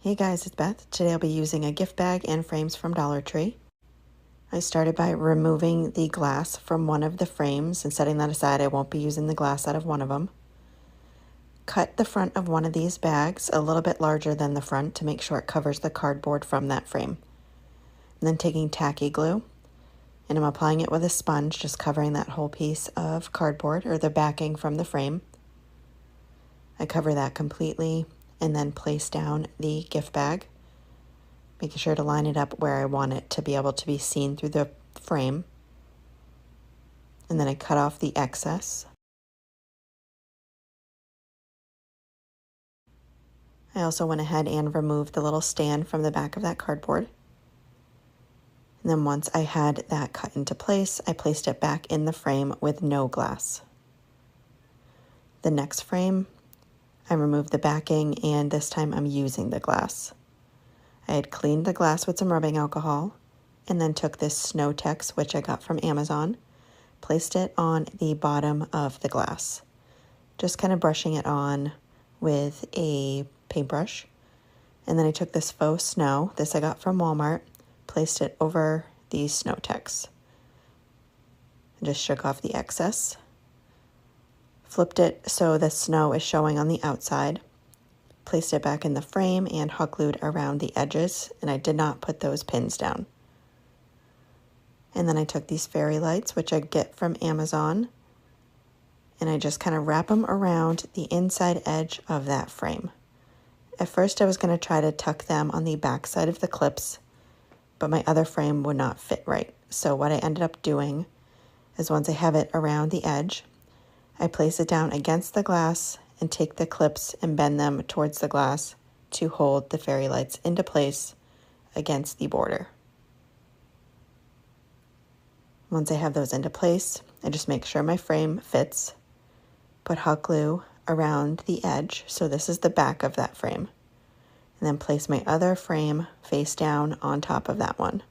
Hey guys, it's Beth. Today I'll be using a gift bag and frames from Dollar Tree. I started by removing the glass from one of the frames and setting that aside. I won't be using the glass out of one of them. Cut the front of one of these bags a little bit larger than the front to make sure it covers the cardboard from that frame. And then taking tacky glue, and I'm applying it with a sponge, just covering that whole piece of cardboard or the backing from the frame. I cover that completely and then place down the gift bag, making sure to line it up where I want it to be able to be seen through the frame. And then I cut off the excess. I also went ahead and removed the little stand from the back of that cardboard. And then once I had that cut into place, I placed it back in the frame with no glass. The next frame, I removed the backing, and this time I'm using the glass. I had cleaned the glass with some rubbing alcohol and then took this Snow Tex, which I got from Amazon, placed it on the bottom of the glass, just kind of brushing it on with a paintbrush. And then I took this Faux snow, this I got from Walmart, placed it over the Snow Tex, and just shook off the excess. Flipped it so the snow is showing on the outside, placed it back in the frame and hot glued around the edges, and I did not put those pins down. And then I took these fairy lights, which I get from Amazon, and I just kind of wrap them around the inside edge of that frame. At first I was going to try to tuck them on the back side of the clips, but my other frame would not fit right. So what I ended up doing is, once I have it around the edge, I place it down against the glass and take the clips and bend them towards the glass to hold the fairy lights into place against the border. Once I have those into place, I just make sure my frame fits, put hot glue around the edge, so this is the back of that frame, and then place my other frame face down on top of that one.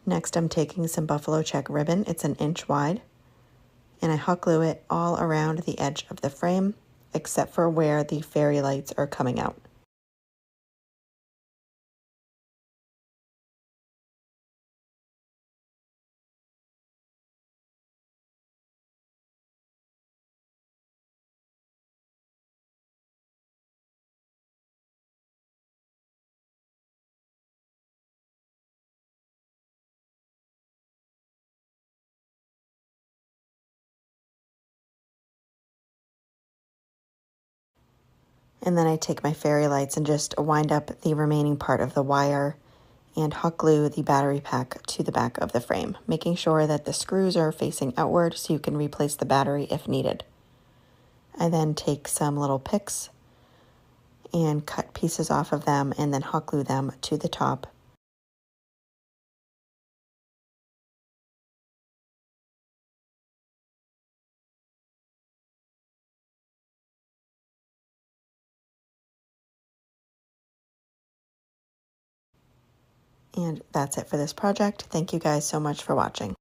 Next, I'm taking some buffalo check ribbon. It's an inch wide, and I hot glue it all around the edge of the frame, except for where the fairy lights are coming out. And then I take my fairy lights and just wind up the remaining part of the wire and hot glue the battery pack to the back of the frame, making sure that the screws are facing outward so you can replace the battery if needed. I then take some little picks and cut pieces off of them and then hot glue them to the top. And that's it for this project. Thank you guys so much for watching.